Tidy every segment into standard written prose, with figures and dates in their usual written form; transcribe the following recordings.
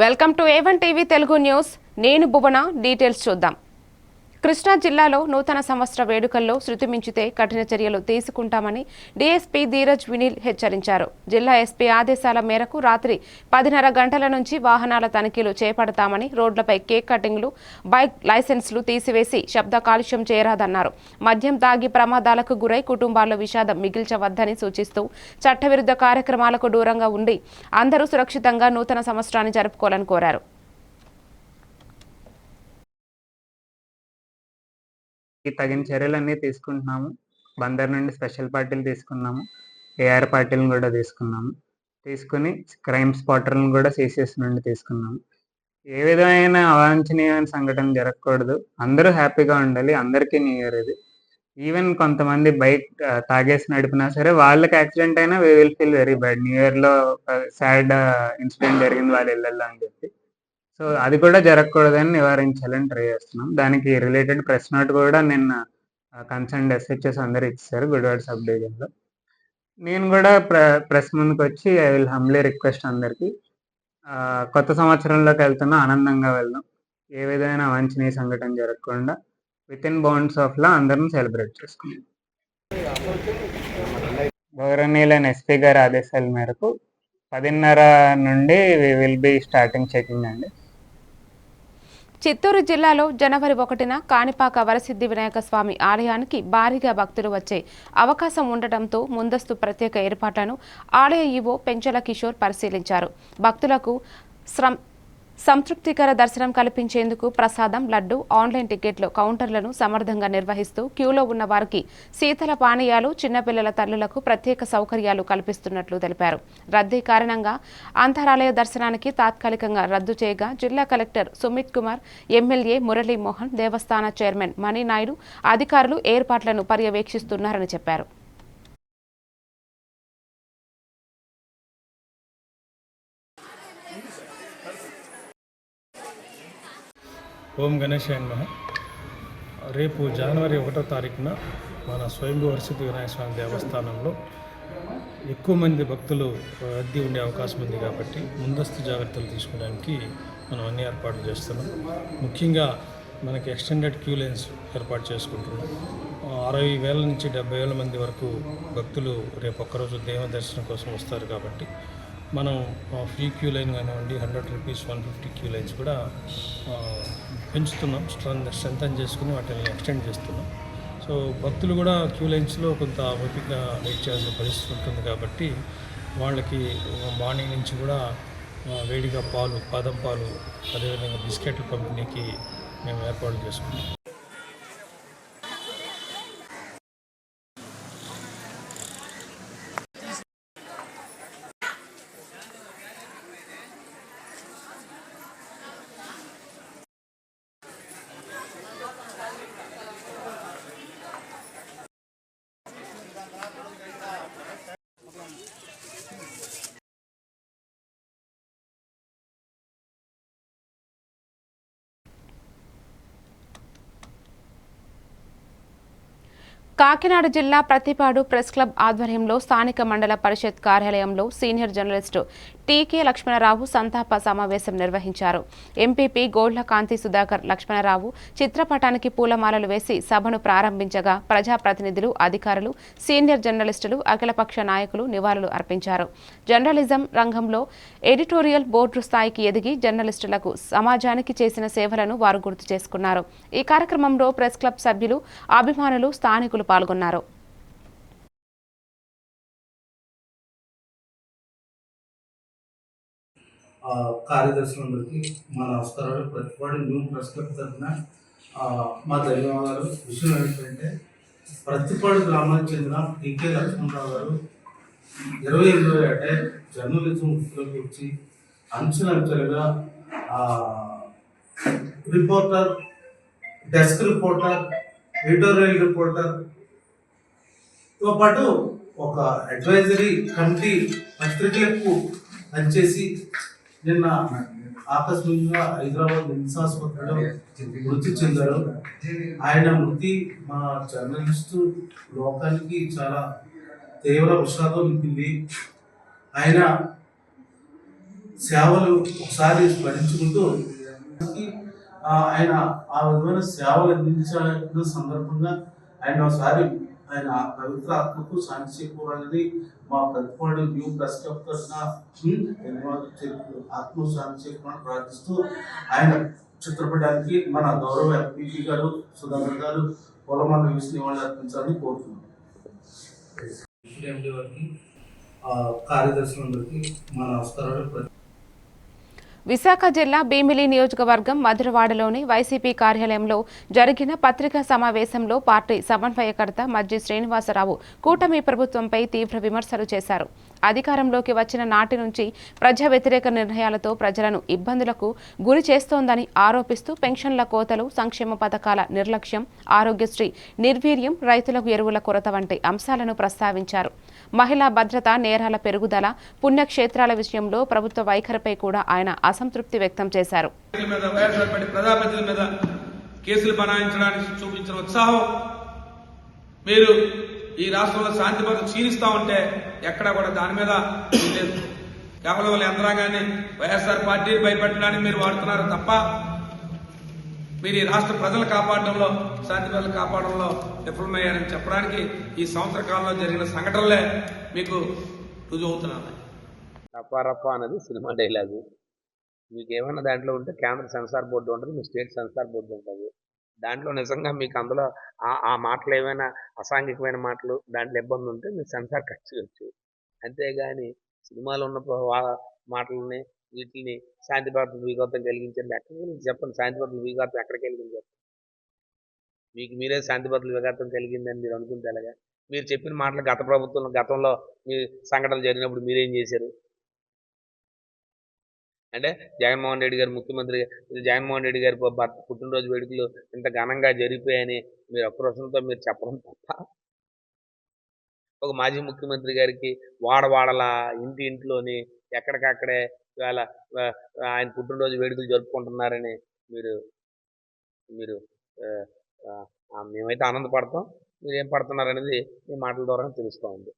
Welcome to A1 TV Telugu news. నేను భువన. Details చూద్దాం. కృష్ణా జిల్లాలో నూతన సంవత్సర వేడుకల్లో శృతి మించితే కఠిన చర్యలు తీసుకుంటామని డీఎస్పీ ధీరజ్ వినిల్ హెచ్చరించారు. జిల్లా ఎస్పీ ఆదేశాల మేరకు రాత్రి 10:30 గంటల నుంచి వాహనాల తనిఖీలు చేపడతామని, రోడ్లపై కేక్ కటింగ్లు, బైక్ లైసెన్సులు తీసివేసి శబ్ద కాలుష్యం చేయరాదన్నారు. మద్యం తాగి ప్రమాదాలకు గురై కుటుంబాల్లో విషాదం మిగిల్చవద్దని సూచిస్తూ చట్టవిరుద్ధ కార్యక్రమాలకు దూరంగా ఉండి అందరూ సురక్షితంగా నూతన సంవత్సరాన్ని జరుపుకోవాలని కోరారు. తగిన చర్యలన్నీ తీసుకుంటున్నాము. బందర్ నుండి స్పెషల్ పార్టీలు తీసుకున్నాము, ఏఆర్ పార్టీలను కూడా తీసుకుని క్రైమ్ స్పాటర్లను కూడా సిసిఎస్ నుండి తీసుకున్నాము. ఏ విధమైన అవాంఛనీయమైన సంఘటన జరగకూడదు, అందరూ హ్యాపీగా ఉండాలి. అందరికీ న్యూ ఇయర్ ఇది. ఈవెన్ కొంతమంది బైక్ తాగేసి నడిపినా సరే వాళ్ళకి యాక్సిడెంట్ అయినా we will feel very bad. New ఇయర్లో సాడ్ ఇన్సిడెంట్ జరిగింది వాళ్ళ ఇళ్ళల్లో అని చెప్పి. సో అది కూడా జరగకూడదని నివారించాలని ట్రై చేస్తున్నాం. దానికి రిలేటెడ్ ప్రెస్ నోట్ కూడా నిన్న కన్సర్న్ ఎస్హెచ్ఎస్ అందరు ఇచ్చారు గుడివాడ సబ్ డివిజన్లో. నేను కూడా ప్రెస్ ముందుకు వచ్చి ఐ విల్ హంబ్లీ రిక్వెస్ట్ అందరికీ, కొత్త సంవత్సరంలోకి వెళ్తున్నా ఆనందంగా వెళ్దాం. ఏ విధమైన అవాంఛనీయ సంఘటన జరగకుండా with in bounds of law అందరం సెలబ్రేట్ చేసుకున్నాం. గౌరవనీయులైన ఎస్పీ గారి ఆదేశాల మేరకు 10:30 నుండి we will be starting checking అండి. చిత్తూరు జిల్లాలో జనవరి 1న కాణిపాక వరసిద్ధి వినాయక స్వామి ఆలయానికి భారీగా భక్తులు వచ్చే అవకాశం ఉండటంతో ముందస్తు ప్రత్యేక ఏర్పాట్లను ఆలయ ఈవో పెంచల కిషోర్ పరిశీలించారు. భక్తులకు సంతృప్తికర దర్శనం కల్పించేందుకు ప్రసాదం, లడ్డు, ఆన్లైన్ టికెట్లు కౌంటర్లను సమర్థంగా నిర్వహిస్తూ క్యూలో ఉన్న వారికి శీతల పానీయాలు, చిన్నపిల్లల తల్లులకు ప్రత్యేక సౌకర్యాలు కల్పిస్తున్నట్లు తెలిపారు. రద్దీ కారణంగా అంతరాలయ దర్శనానికి తాత్కాలికంగా రద్దు చేయగా జిల్లా కలెక్టర్ సుమిత్ కుమార్, ఎమ్మెల్యే మురళీ మోహన్, దేవస్థాన చైర్మన్ మణినాయుడు అధికారులు ఏర్పాట్లను పర్యవేక్షిస్తున్నారని చెప్పారు. ఓం గణేశాయ నమః. రేపు జనవరి 1వ తారీఖున మన స్వయంభూ వరసిద్ధి వినాయక స్వామి దేవస్థానంలో ఎక్కువ మంది భక్తులు రద్దీ ఉండే అవకాశం ఉంది కాబట్టి ముందస్తు జాగ్రత్తలు తీసుకోవడానికి మనం అన్ని ఏర్పాట్లు చేస్తున్నాం. ముఖ్యంగా మనకి ఎక్స్టెండెడ్ క్యూ లైన్స్ ఏర్పాటు చేసుకుంటున్నాం. 60,000 నుంచి 70,000 మంది వరకు భక్తులు రేపు ఒక్కరోజు దేవ దర్శనం కోసం వస్తారు కాబట్టి మనం ఫ్రీ క్యూ లైన్ కానివ్వండి, 100 రూపీస్, 150 క్యూ లైన్స్ కూడా పెంచుతున్నాం. స్ట్రెంథన్ చేసుకుని వాటిని ఎక్స్టెండ్ చేస్తున్నాం. సో భక్తులు కూడా క్యూ లైన్స్లో కొంత ఓపికగా వెయిట్ చేయాల్సిన పరిస్థితి ఉంటుంది కాబట్టి వాళ్ళకి మార్నింగ్ నుంచి కూడా వేడిగా పాలు, బాదం పాలు, అదేవిధంగా బిస్కెట్ల పంపిణీకి మేము ఏర్పాటు చేసుకున్నాం. కాకినాడ జిల్లా ప్రతిపాడు ప్రెస్ క్లబ్ ఆధ్వర్యంలో స్థానిక మండల పరిషత్ కార్యాలయంలో సీనియర్ జర్నలిస్టు టీకే లక్ష్మణరావు సంతాప సమావేశం నిర్వహించారు. ఎంపీపీ గోళ్ల కాంతి సుధాకర్ లక్ష్మణరావు చిత్రపటానికి పూలమాలలు వేసి సభను ప్రారంభించగా ప్రజాప్రతినిధులు, అధికారులు, సీనియర్ జర్నలిస్టులు, అఖిలపక్ష నాయకులు నివాళులు అర్పించారు. జర్నలిజం రంగంలో ఎడిటోరియల్ బోర్డు స్థాయికి ఎదిగి జర్నలిస్టులకు, సమాజానికి చేసిన సేవలను వారు గుర్తు చేసుకున్నారు. ఈ కార్యక్రమంలో ప్రెస్ క్లబ్ సభ్యులు, అభిమానులు, స్థానికులు పాల్గొన్నారు. కార్యదర్శులందరికీ మా నమస్కారాలు. ప్రతిపాడు న్యూ ప్రెస్ క్లబ్ తరఫున మా ధన్యవాదాలు. విషయం ఏంటంటే ప్రతిపాడు గ్రామానికి చెందిన టీకే లక్ష్మణరావు గారు 28వ ఏటే జర్నలిజం వృత్తిలోకి వచ్చి అంచెలంచెలుగా రిపోర్టర్, డెస్క్ రిపోర్టర్, ఎడిటోరియల్ రిపోర్టర్తో పాటు ఒక అడ్వైజరీ కమిటీ పత్రికలకు పనిచేసి నిన్న ఆకస్మికంగా హైదరాబాద్ నిమ్స్ ఆసుపత్రిలో మృతి చెందారు. ఆయన మృతి మా జర్నలిస్టు లోకానికి చాలా తీవ్ర విషాదం నింపింది. ఆయన సేవలు ఒకసారి స్మరించుకుంటూ ఆయన ఆ విధమైన సేవలు అందించిన సందర్భంగా ఆయన ఒకసారి ఆయన పవిత్ర ఆత్మకు శాంతి చేకూరాలని మా ప్రతిపాడు న్యూ ప్రెస్ క్లబ్ తరఫున ఆత్మ శాంతి చేకూరాలని ప్రార్థిస్తూ ఆయన చిత్రపటానికి మన గౌరవ ఎంపీపీ గారు సుధాకర్ గారు పొలమాల వేసి నివాళులు అర్పించాలని కోరుతున్నాం. కార్యదర్శులందరికీ మా నమస్కారాలు. విశాఖ జిల్లా భీమిలి నియోజకవర్గం మధురవాడలోని వైసీపీ కార్యాలయంలో జరిగిన పత్రికా సమావేశంలో పార్టీ సమన్వయకర్త మజ్జి శ్రీనివాసరావు కూటమి ప్రభుత్వంపై తీవ్ర విమర్శలు చేశారు. అధికారంలోకి వచ్చిన నాటి నుంచి ప్రజా వ్యతిరేక నిర్ణయాలతో ప్రజలను ఇబ్బందులకు గురి చేస్తోందని ఆరోపిస్తూ పెన్షన్ల కోతలు, సంక్షేమ పథకాల నిర్లక్ష్యం, ఆరోగ్యశ్రీ నిర్వీర్యం, రైతులకు ఎరువుల కొరత వంటి అంశాలను ప్రస్తావించారు. మహిళా భద్రత, నేరాల పెరుగుదల, పుణ్యక్షేత్రాల విషయంలో ప్రభుత్వ వైఖరిపై కూడా ఆయన అసంతృప్తి వ్యక్తం చేశారు. కేసులు బనాయించడానికి చూపించిన ఉత్సాహం, మీరు ఈ రాష్ట్రంలో శాంతి భద్రత క్షీణిస్తా ఉంటే ఎక్కడా కూడా దాని మీద లేదు. కేవలం వాళ్ళ యంత్రాంగాన్ని వైఎస్ఆర్ పార్టీని భయపెట్టడానికి మీరు వాడుతున్నారు తప్ప మీరు ఈ రాష్ట్ర ప్రజలు కాపాడడంలో, శాంతి భద్రతలు కాపాడడంలో విఫలమయ్యారని చెప్పడానికి ఈ సంవత్సర కాలంలో జరిగిన సంఘటనలే మీకు రుజువు అవుతున్నాయి. రప్ప అనేది సినిమా డైలాగు. మీకు ఏమైనా దాంట్లో ఉంటే కేంద్ర సెన్సార్ బోర్డు ఉంటుంది, మీ స్టేట్ సెన్సార్ బోర్డు ఉంటుంది. దాంట్లో నిజంగా మీకు అందులో ఆ మాటలు ఏమైనా అసాంఘికమైన మాటలు దాంట్లో ఇబ్బంది ఉంటే మీరు సెన్సార్ కట్ చేయొచ్చు. అంతేగాని సినిమాలో ఉన్న మాటలని వీటిని శాంతి భద్రత విఘాతం కలిగించండి ఎక్కడికి చెప్పండి. శాంతి భద్రత విఘాతం ఎక్కడికి కలిగింది చెప్పండి. మీకు మీరే శాంతి భద్రత విఘాతం కలిగిందని మీరు అనుకుంటే ఎలాగా? మీరు చెప్పిన మాటలు గత ప్రభుత్వంలో గతంలో మీ సంఘటనలు జరిగినప్పుడు మీరేం చేశారు అంటే జగన్మోహన్ రెడ్డి గారు ముఖ్యమంత్రి, జగన్మోహన్ రెడ్డి గారి పుట్టినరోజు వేడుకలు ఇంత ఘనంగా జరిగిపోయాయని మీరు అక్రోషంతో మీరు చెప్పడం తప్ప ఒక మాజీ ముఖ్యమంత్రి గారికి వాడవాడల ఇంట్లోని ఎక్కడికక్కడే ఇవాళ ఆయన పుట్టినరోజు వేడుకలు జరుపుకుంటున్నారని మీరు మేమైతే ఆనందపడతాం. మీరు ఏం పడుతున్నారనేది మీ మాటల ద్వారా తెలుస్తూ ఉంది.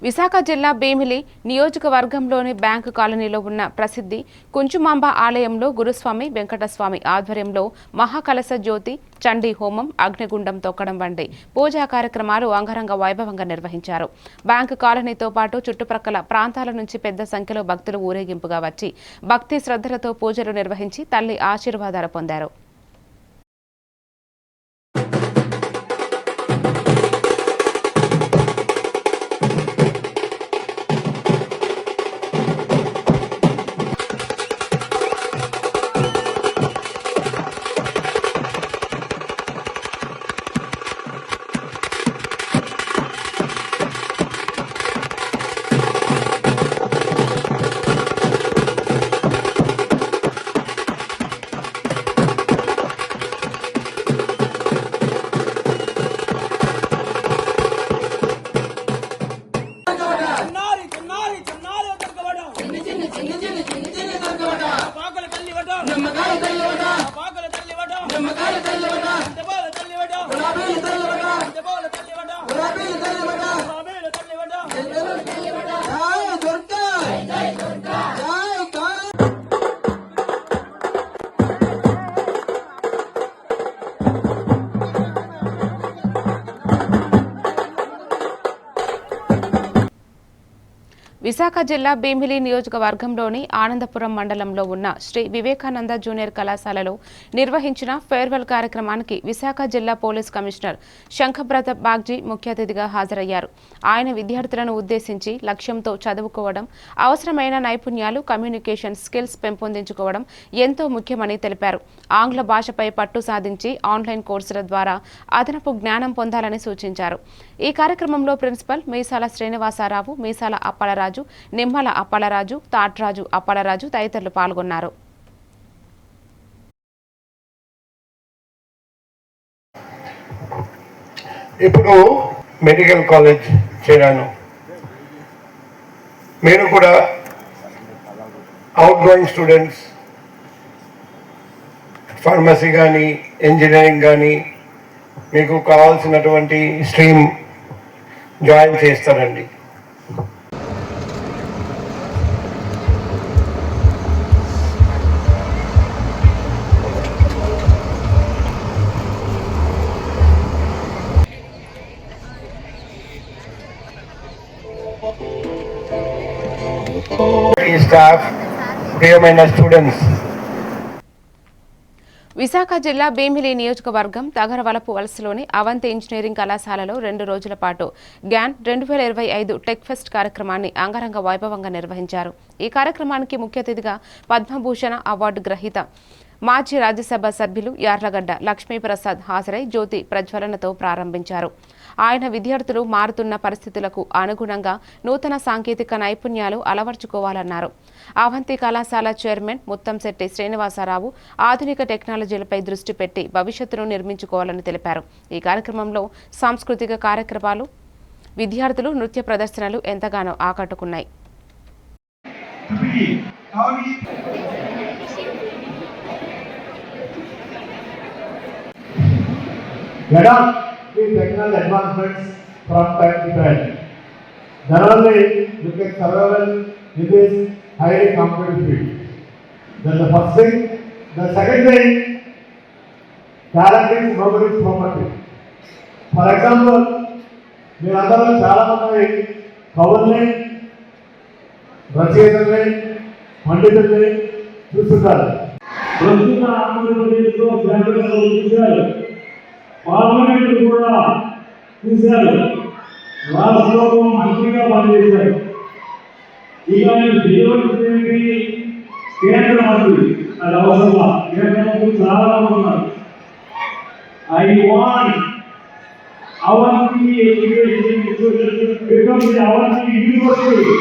విశాఖ జిల్లా భీమిలి నియోజకవర్గంలోని బ్యాంకు కాలనీలో ఉన్న ప్రసిద్ధి కుంచుమాంబ ఆలయంలో గురుస్వామి వెంకటస్వామి ఆధ్వర్యంలో మహాకలశ జ్యోతి, చండీ హోమం, అగ్నిగుండం తొక్కడం వంటి పూజా కార్యక్రమాలు అంగరంగ వైభవంగా నిర్వహించారు. బ్యాంకు కాలనీతో పాటు చుట్టుప్రక్కల ప్రాంతాల నుంచి పెద్ద సంఖ్యలో భక్తులు ఊరేగింపుగా వచ్చి భక్తి శ్రద్ధలతో పూజలు నిర్వహించి తల్లి ఆశీర్వాదాలు పొందారు. విశాఖ జిల్లా భీమిలి నియోజకవర్గంలోని ఆనందపురం మండలంలో ఉన్న శ్రీ వివేకానంద జూనియర్ కళాశాలలో నిర్వహించిన ఫేర్వెల్ కార్యక్రమానికి విశాఖ జిల్లా పోలీస్ కమిషనర్ శంఖబ్రత బాగ్జీ ముఖ్య అతిథిగా హాజరయ్యారు. ఆయన విద్యార్థులను ఉద్దేశించి లక్ష్యంతో చదువుకోవడం, అవసరమైన నైపుణ్యాలు, కమ్యూనికేషన్ స్కిల్స్ పెంపొందించుకోవడం ఎంతో ముఖ్యమని తెలిపారు. ఆంగ్ల భాషపై పట్టు సాధించి ఆన్లైన్ కోర్సుల ద్వారా అదనపు జ్ఞానం పొందాలని సూచించారు. ఈ కార్యక్రమంలో ప్రిన్సిపల్ మీసాల శ్రీనివాసరావు, మీసాల అప్పలరాజు, నిమ్మల అప్పలరాజు, తాట్రాజు అప్పలరాజు తదితరులు పాల్గొన్నారు. ఇప్పుడు మెడికల్ కాలేజ్ చేరాను. మీరు కూడా అవుట్ గోయింగ్ స్టూడెంట్స్ ఫార్మసీ కానీ ఇంజనీరింగ్ కానీ మీకు కావాల్సినటువంటి స్ట్రీమ్ జాయిన్ చేస్తారండి. staff, ప్రియమైన స్టూడెంట్స్, విశాఖ జిల్లా భీమిలి నియోజకవర్గం తగరవలపు వలసలోని అవంతి ఇంజనీరింగ్ కళాశాలలో 2 రోజుల పాటు గ్యాన్ 2025 టెక్ ఫెస్ట్ కార్యక్రమాన్ని అంగరంగ వైభవంగా నిర్వహించారు. ఈ కార్యక్రమానికి ముఖ్య అతిథిగా పద్మభూషణ అవార్డు గ్రహీత మాజీ రాజ్యసభ సభ్యులు యార్లగడ్డ లక్ష్మీప్రసాద్ హాజరై జ్యోతి ప్రజ్వలనతో ప్రారంభించారు. ఆయన విద్యార్థులు మారుతున్న పరిస్థితులకు అనుగుణంగా నూతన సాంకేతిక నైపుణ్యాలు అలవర్చుకోవాలన్నారు. అవంతి కళాశాల చైర్మన్ ముత్తంశెట్టి శ్రీనివాసరావు ఆధునిక టెక్నాలజీలపై దృష్టి పెట్టి భవిష్యత్తును నిర్మించుకోవాలని తెలిపారు. ఈ కార్యక్రమంలో సాంస్కృతిక కార్యక్రమాలు, విద్యార్థులు నృత్య ప్రదర్శనలు ఎంతగానో ఆకట్టుకున్నాయి. in technical advancements from time to time. Not only you can survive in this highly competitive field. That's the first thing. The second thing, talent is nobody's property. For example, మీరు అందరూ చాలా మంది కవుల్ని, రచయితల్ని, పండితుల్ని చూస్తుంటారు. ప్రస్తుత ఆంధ్రప్రదేశ్లో జాగ్రత్తలు పార్లమెంట్ కూడా చూశారు. రాష్ట్రంలో మంత్రిగా పనిచేశారు. ఇక దేవుడి కేంద్ర మంత్రి, అది అవసరం. కేంద్ర మంత్రి చాలా ఉన్నారు. I want Avanti education become the Avanti university.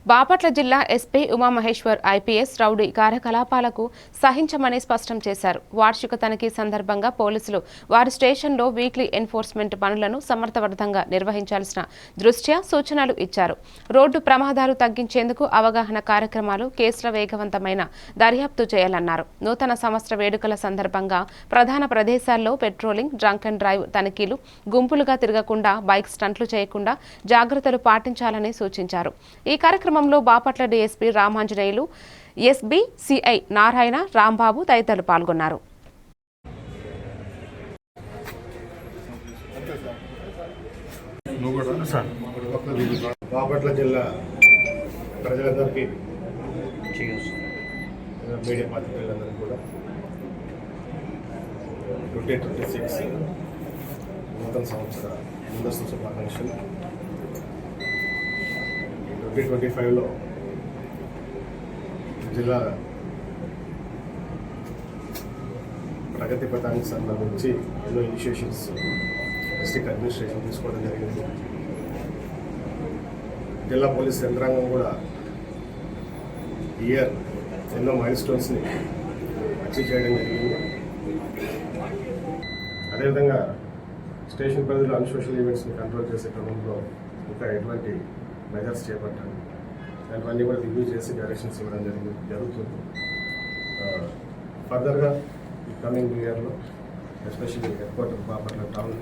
Bapatla జిల్లా ఎస్పీ ఉమామహేశ్వర్ ఐపీఎస్ రౌడీ కార్యకలాపాలకు సహించమని స్పష్టం చేశారు. వార్షిక తనిఖీ సందర్భంగా పోలీసులు వారి స్టేషన్లో వీక్లీ ఎన్ఫోర్స్మెంట్ పనులను సమర్థవంతంగా నిర్వహించాల్సిన దృష్ట్యా సూచనలు ఇచ్చారు. రోడ్డు ప్రమాదాలు తగ్గించేందుకు అవగాహన కార్యక్రమాలు, కేసుల వేగవంతమైన దర్యాప్తు చేయాలన్నారు. నూతన సంవత్సర వేడుకల సందర్భంగా ప్రధాన ప్రదేశాల్లో పెట్రోలింగ్, డ్రంక్ అండ్ డ్రైవ్ తనిఖీలు, గుంపులుగా తిరగకుండా, బైక్ స్టంట్లు చేయకుండా జాగ్రత్తలు పాటించాలని సూచించారు. ఈ కార్యక్రమంలో Bapatla DSP Ramanjaneyulu, SB CI Narayana, Rambabu తదితరులు పాల్గొన్నారు. బాపట్ల జిల్లా ప్రజలందరికీ, మీడియా పాత్రికేయులందరికీ కూడా 2026 నూతన సంవత్సర ముందస్తు శుభాకాంక్షలు. 2025లో జిల్లా ప్రగతి పథానికి సంబంధించి ఎన్నో ఇనిషియేషన్స్ డిస్ట్రిక్ట్ అడ్మినిస్ట్రేషన్ తీసుకోవడం జరిగింది. జిల్లా పోలీస్ యంత్రాంగం కూడా ఇయర్ ఎన్నో మైల్ స్టోన్స్ని అచీవ్ చేయడం జరిగింది. అదేవిధంగా స్టేషన్ పరిధిలో అన్సోషల్ ఈవెంట్స్ని కంట్రోల్ చేసే క్రమంలో ఇంకా ఎటువంటి మెజర్స్ చేపట్టాలి, దానివన్నీ కూడా రివ్యూ చేసి డైరెక్షన్స్ ఇవ్వడం జరుగుతుంది. ఫర్దర్గా ఈ కమింగ్ ఇయర్లో especially head quarter Bapatla town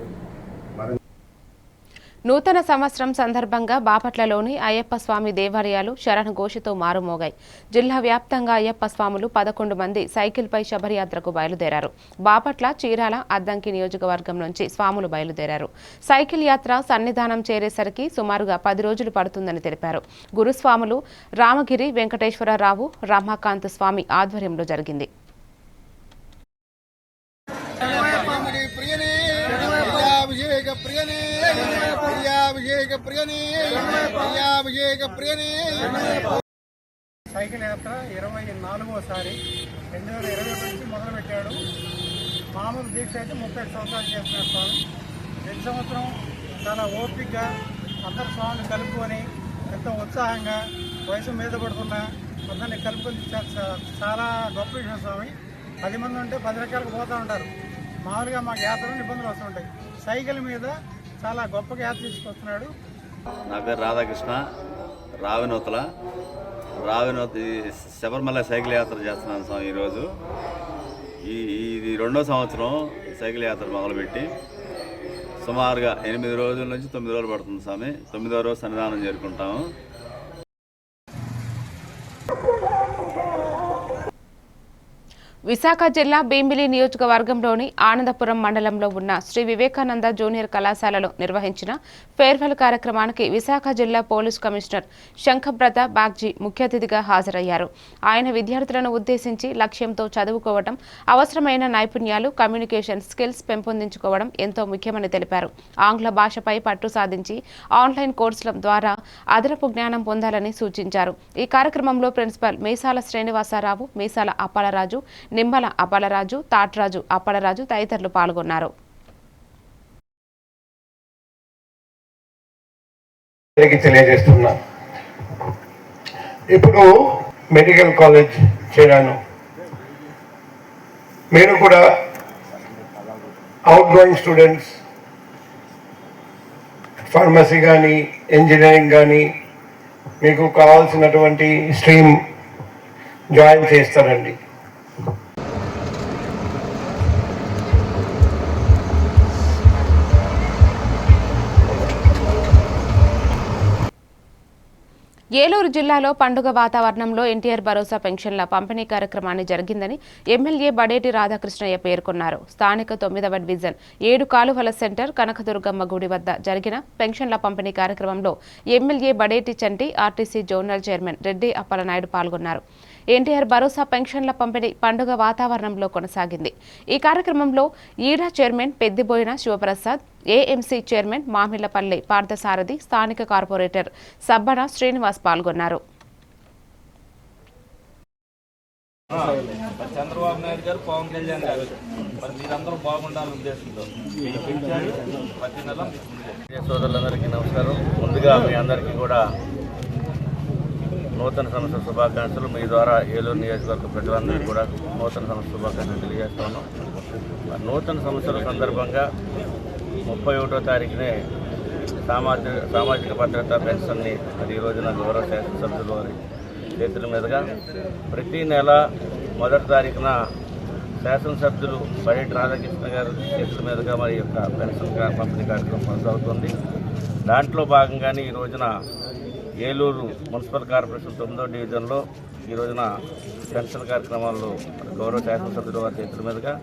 నూతన సంవత్సరం సందర్భంగా బాపట్లలోని అయ్యప్ప స్వామి దేవాలయాలు శరణఘోషతో మారుమోగాయి. జిల్లా వ్యాప్తంగా అయ్యప్ప స్వాములు 11 మంది సైకిల్పై శబరియాత్రకు బయలుదేరారు. బాపట్ల, చీరాల, అద్దంకి నియోజకవర్గం నుంచి స్వాములు బయలుదేరారు. సైకిల్ యాత్ర సన్నిధానం చేరేసరికి సుమారుగా 10 రోజులు పడుతుందని తెలిపారు. గురుస్వాములు రామగిరి వెంకటేశ్వరరావు, రమాకాంత్ స్వామి ఆధ్వర్యంలో జరిగింది. సైకిల్ యాత్ర 24వసారి 2020 నుంచి మొదలుపెట్టాడు. మామూలు దీక్ష అయితే 30 సంవత్సరాలు చేస్తున్నారు స్వామి. ప్రతి సంవత్సరం చాలా ఓపికగా అందరు స్వామిని కలుపుకొని ఎంతో ఉత్సాహంగా వయసు మీద పడుతున్న అందరినీ కలుపుకొని చాలా గొప్ప విషయం స్వామి. 10 మంది ఉంటే 10 రకాలకు పోతూ ఉంటారు. మామూలుగా మాకు యాత్రలో ఇబ్బందులు వస్తుంటాయి. సైకిల్ మీద చాలా గొప్పగా యాత్ర తీసుకొస్తున్నాడు. నా పేరు రాధాకృష్ణ, రావినూతల శబరిమల సైకిల్ యాత్ర చేస్తున్నాను స్వామి. ఈరోజు ఇది 2వ సంవత్సరం. సైకిల్ యాత్ర మొదలుపెట్టి సుమారుగా 8 రోజుల నుంచి 9 రోజులు పడుతుంది స్వామి. 9వ రోజు సన్నిధానం చేరుకుంటాము. విశాఖ జిల్లా భీమిలి నియోజకవర్గంలోని ఆనందపురం మండలంలో ఉన్న శ్రీ వివేకానంద జూనియర్ కళాశాలలో నిర్వహించిన ఫేర్వెల్ కార్యక్రమానికి విశాఖ జిల్లా పోలీస్ కమిషనర్ శంఖబ్రత బాగ్జీ ముఖ్య అతిథిగా హాజరయ్యారు. ఆయన విద్యార్థులను ఉద్దేశించి లక్ష్యంతో చదువుకోవడం, అవసరమైన నైపుణ్యాలు, కమ్యూనికేషన్ స్కిల్స్ పెంపొందించుకోవడం ఎంతో ముఖ్యమని తెలిపారు. ఆంగ్ల భాషపై పట్టు సాధించి ఆన్లైన్ కోర్సుల ద్వారా అదనపు జ్ఞానం పొందాలని సూచించారు. ఈ కార్యక్రమంలో ప్రిన్సిపల్ మీసాల శ్రీనివాసరావు, మీసాల అప్పలరాజు, నిమ్మల అప్పలరాజు, తాట్రాజు అప్పలరాజు తదితరులు పాల్గొన్నారు. తెలియజేస్తున్నా, ఇప్పుడు మెడికల్ కాలేజ్ చేరాను. మీరు కూడా అవుట్ గోయింగ్ స్టూడెంట్స్ ఫార్మసీ కానీ ఇంజనీరింగ్ కానీ మీకు కావాల్సినటువంటి స్ట్రీమ్ జాయిన్ చేస్తారండి. ఏలూరు జిల్లాలో పండుగ వాతావరణంలో ఎన్టీఆర్ భరోసా పెన్షన్ల పంపిణీ కార్యక్రమాన్ని జరిగిందని ఎమ్మెల్యే బడేటి రాధాకృష్ణయ్య పేర్కొన్నారు. స్థానిక 9వ డివిజన్ 7 కాలువల సెంటర్ కనకదుర్గమ్మ గుడి వద్ద జరిగిన పెన్షన్ల పంపిణీ కార్యక్రమంలో MLA Badeti Chanti, RTC zonal chairman Reddy Appalanaidu పాల్గొన్నారు. ఎన్టీఆర్ భరోసా పెన్షన్ల పంపిణీ పండుగ వాతావరణంలో కొనసాగింది. ఈ కార్యక్రమంలో ఈడా chairman Peddiboina Sivaprasad, AMC chairman Mamillapalli Parthasarathi, స్థానిక కార్పొరేటర్ సబ్బన శ్రీనివాస్ పాల్గొన్నారు. చంద్రబాబు నాయుడు గారు, పవన్ కళ్యాణ్ గారు మరి మీరందరూ బాగుండాలని ఉద్దేశంతో ప్రతి నెల సోదరులందరికీ నమస్కారం. ముందుగా మీ అందరికీ కూడా నూతన సంవత్సర శుభాకాంక్షలు. మీ ద్వారా ఏలూరు నియోజకవర్గ ప్రజలందరికీ కూడా నూతన సంవత్సర శుభాకాంక్షలు తెలియజేస్తాను. నూతన సంవత్సరం సందర్భంగా 31వ తారీఖునే సామాజిక భద్రతా పెన్షన్ని అది ఈ రోజున గౌరవ శాసనసభ్యుల వారి చేతుల మీదుగా ప్రతి నెల 1వ తారీఖున శాసనసభ్యులు బడేటి రాధాకృష్ణ గారి చేతుల మీదుగా మరి యొక్క పెన్షన్ పంపిణీ కార్యక్రమం కొనసాగుతుంది. దాంట్లో భాగంగానే ఈ రోజున ఏలూరు మున్సిపల్ కార్పొరేషన్ 9వ డివిజన్లో ఈ రోజున పెన్షన్ కార్యక్రమాల్లో గౌరవ శాసనసభ్యుల వారి చేతుల మీదుగా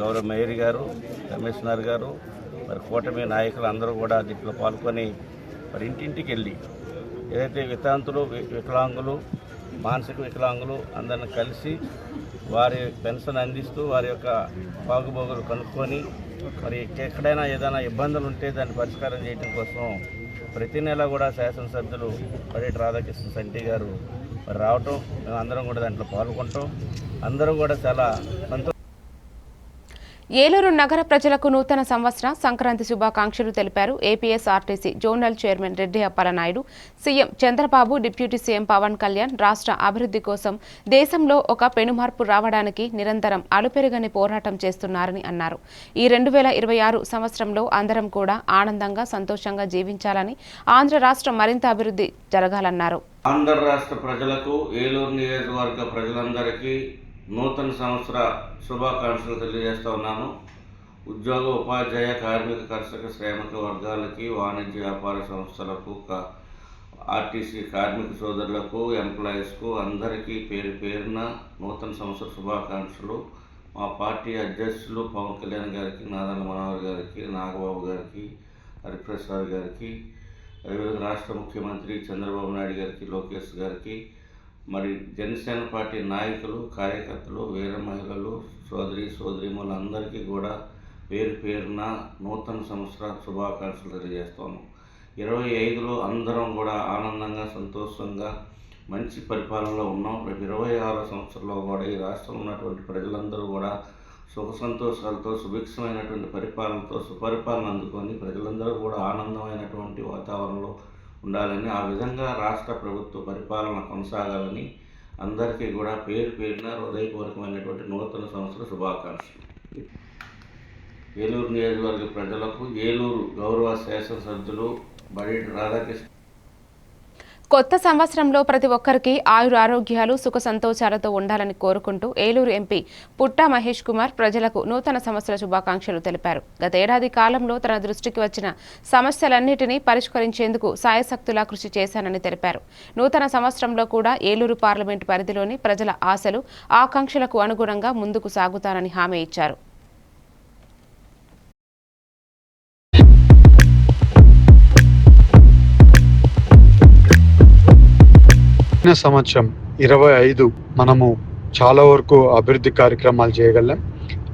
గౌరవ మేయర్ గారు, కమిషనర్ గారు, మరి కూటమి నాయకులు అందరూ కూడా దీంట్లో పాల్గొని మరి ఇంటింటికి వెళ్ళి ఏదైతే వితంతులు, వికలాంగులు, మానసిక వికలాంగులు అందరిని కలిసి వారి పెన్షన్ అందిస్తూ వారి యొక్క బాగుబోగులు కనుక్కొని మరి ఎక్కడైనా ఏదైనా ఇబ్బందులు ఉంటే దాన్ని పరిష్కారం చేయడం కోసం ప్రతి నెల కూడా శాసనసభ్యులు బడేటి రాధాకృష్ణ సంటి గారు మరి రావటం, మేము అందరం కూడా దాంట్లో పాల్గొనటం, అందరూ కూడా చాలా సంతోషం. ఏలూరు నగర ప్రజలకు నూతన సంవత్సర సంక్రాంతి శుభాకాంక్షలు తెలిపారు APSRTC zonal chairman Reddy Appalanaidu. CM Chandrababu, deputy CM Pawan Kalyan రాష్ట్ర అభివృద్ధి కోసం దేశంలో ఒక పెనుమార్పు రావడానికి నిరంతరం అలుపెరుగని పోరాటం చేస్తున్నారని అన్నారు. ఈ 2026 సంవత్సరంలో అందరం కూడా ఆనందంగా, సంతోషంగా జీవించాలని, ఆంధ్ర రాష్ట్రం మరింత అభివృద్ధి జరగాలన్నారు. ఆంధ్ర రాష్ట్ర ప్రజలకు, ఏలూరు నియోజకవర్గ ప్రజలందరికీ నూతన సంవత్సర శుభాకాంక్షలు తెలియజేస్తూ ఉన్నాను. ఉద్యోగ, ఉపాధ్యాయ, కార్మిక, కర్షక, శ్రామిక వర్గాలకి, వాణిజ్య వ్యాపార సంస్థలకు, ఆర్టీసీ కార్మిక సోదరులకు, ఎంప్లాయీస్కు అందరికీ పేరు పేరున నూతన సంవత్సర శుభాకాంక్షలు. మా పార్టీ అధ్యక్షులు పవన్ కళ్యాణ్ గారికి, నాదెండ్ల మనోహర్ గారికి, నాగబాబు గారికి, హరిప్రసాద్ గారికి, అదేవిధంగా రాష్ట్ర ముఖ్యమంత్రి చంద్రబాబు నాయుడు గారికి, లోకేష్ గారికి, మరి జనసేన పార్టీ నాయకులు, కార్యకర్తలు, వీర మహిళలు, సోదరీమణులు అందరికీ కూడా పేరు పేరున నూతన సంవత్సర శుభాకాంక్షలు తెలియజేస్తాను. 25లో అందరం కూడా ఆనందంగా, సంతోషంగా, మంచి పరిపాలనలో ఉన్నాం. రేపు 26వ సంవత్సరంలో కూడా ఈ రాష్ట్రంలో ఉన్నటువంటి ప్రజలందరూ కూడా సుఖ సంతోషాలతో, సుభిక్షమైనటువంటి పరిపాలనతో సుపరిపాలన అందుకొని ప్రజలందరూ కూడా ఆనందమైనటువంటి వాతావరణంలో ఉండాలని, ఆ విధంగా రాష్ట్ర ప్రభుత్వ పరిపాలన కొనసాగాలని అందరికీ కూడా పేరు పేరున హృదయపూర్వకమైనటువంటి నూతన సంవత్సర శుభాకాంక్షలు. ఏలూరు నియోజకవర్గ ప్రజలకు ఏలూరు గౌరవ శాసనసభ్యులు బడేటి రాధాకృష్ణ కొత్త సంవత్సరంలో ప్రతి ఒక్కరికి ఆయురారోగ్యాలు సుఖ సంతోషాలతో ఉండాలని కోరుకుంటూ ఏలూరు ఎంపీ పుట్టా మహేష్ కుమార్ ప్రజలకు నూతన సంవత్సర శుభాకాంక్షలు తెలిపారు. గత ఏడాది కాలంలో తన దృష్టికి వచ్చిన సమస్యలన్నిటినీ పరిష్కరించేందుకు సాయశక్తులా కృషి చేశానని తెలిపారు. నూతన సంవత్సరంలో కూడా ఏలూరు పార్లమెంటు పరిధిలోని ప్రజల ఆశలు ఆకాంక్షలకు అనుగుణంగా ముందుకు సాగుతానని హామీ ఇచ్చారు. సంవత్సరం 25 మనము చాలా వరకు అభివృద్ధి కార్యక్రమాలు చేయగలం.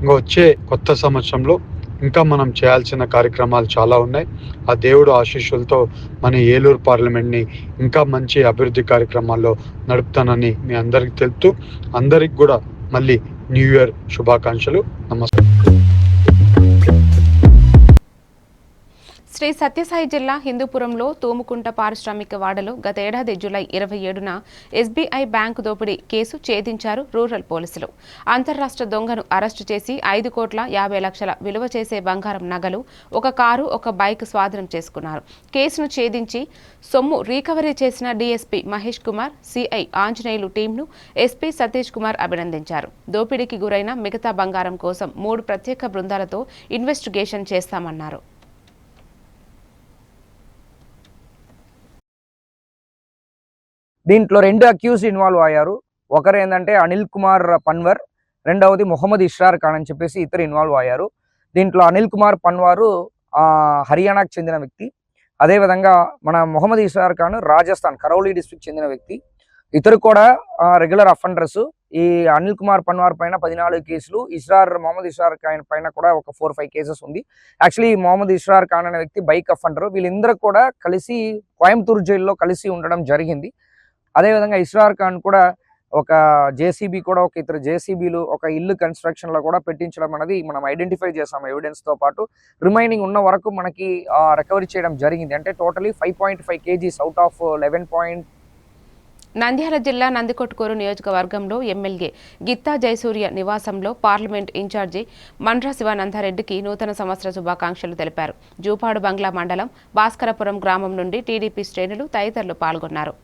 ఇంకా వచ్చే కొత్త సంవత్సరంలో ఇంకా మనం చేయాల్సిన కార్యక్రమాలు చాలా ఉన్నాయి. ఆ దేవుడు ఆశీస్సులతో మన ఏలూరు పార్లమెంట్ని ఇంకా మంచి అభివృద్ధి కార్యక్రమాల్లో నడుపుతానని మీ అందరికీ తెలుపుతూ అందరికి కూడా మళ్ళీ న్యూ ఇయర్ శుభాకాంక్షలు. నమస్కారం. శ్రీ సత్యసాయి జిల్లా హిందూపురంలో తూముకుంట పారిశ్రామిక వాడలో గత ఏడాది జూలై 27న ఎస్బీఐ బ్యాంకు దోపిడీ కేసు ఛేదించారు రూరల్ పోలీసులు. అంతర్రాష్ట్ర దొంగను అరెస్టు చేసి 5,50,00,000 విలువ చేసే బంగారం నగలు, ఒక కారు, ఒక బైక్ స్వాధీనం చేసుకున్నారు. కేసును ఛేదించి సొమ్ము రీకవరీ చేసిన డీఎస్పీ మహేష్ కుమార్, సిఐ ఆంజనేయులు టీంను ఎస్పీ సతీష్ కుమార్ అభినందించారు. దోపిడీకి గురైన మిగతా బంగారం కోసం 3 ప్రత్యేక బృందాలతో ఇన్వెస్టిగేషన్ చేస్తామన్నారు. దీంట్లో 2 అక్యూజ్ ఇన్వాల్వ్ అయ్యారు. ఒకరు ఏంటంటే అనిల్ కుమార్ పన్వర్, రెండవది మొహమ్మద్ ఇష్రార్ ఖాన్ అని చెప్పేసి ఇద్దరు ఇన్వాల్వ్ అయ్యారు. దీంట్లో అనిల్ కుమార్ పన్వారు హర్యానాకు చెందిన వ్యక్తి. అదేవిధంగా మన మొహమ్మద్ ఇష్రార్ ఖాన్ రాజస్థాన్ కరౌలీ డిస్ట్రిక్ట్ చెందిన వ్యక్తి. ఇతరు కూడా రెగ్యులర్ అఫెండర్స్. ఈ అనిల్ కుమార్ పన్వార్ పైన 14 కేసులు, మొహమ్మద్ ఇష్రార్ ఖాన్ పైన కూడా ఒక 4-5 కేసెస్ ఉంది. యాక్చువల్లీ మొహమ్మద్ ఇష్రార్ ఖాన్ అనే వ్యక్తి బైక్ అఫెండర్. వీళ్ళందరూ కూడా కలిసి కోయంబత్తూరు జైల్లో కలిసి ఉండడం జరిగింది. అదేవిధంగా ఇష్రార్ ఖాన్ కూడా ఒక జేసీబీ కూడా ఒక ఇతర జేసీబీలు ఒక ఇల్లు కన్స్ట్రక్షన్లో కూడా పెట్టించడం అనేది మనం ఐడెంటిఫై చేసాం ఎవిడెన్స్తో పాటు. రిమైనింగ్ ఉన్న వరకు మనకి రికవరీ చేయడం జరిగింది. అంటే totally 5.5 kgs out of 11. Nandyal జిల్లా నందికొట్కూరు నియోజకవర్గంలో ఎమ్మెల్యే గిత్తా జయసూర్య నివాసంలో పార్లమెంట్ ఇన్ఛార్జి మండ్ర శివానందరెడ్డికి నూతన సంవత్సర శుభాకాంక్షలు తెలిపారు. జూపాడు బంగ్లా మండలం భాస్కరపురం గ్రామం నుండి టీడీపీ శ్రేణులు తదితరులు పాల్గొన్నారు.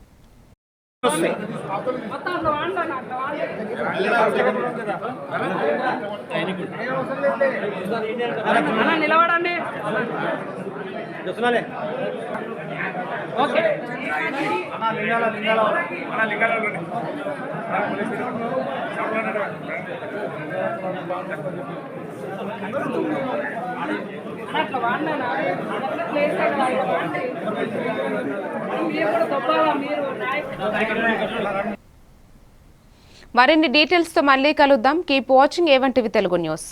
మరిన్ని డీటెయిల్స్ తో మళ్ళీ కలుద్దాం. Keep watching A1 TV Telugu news.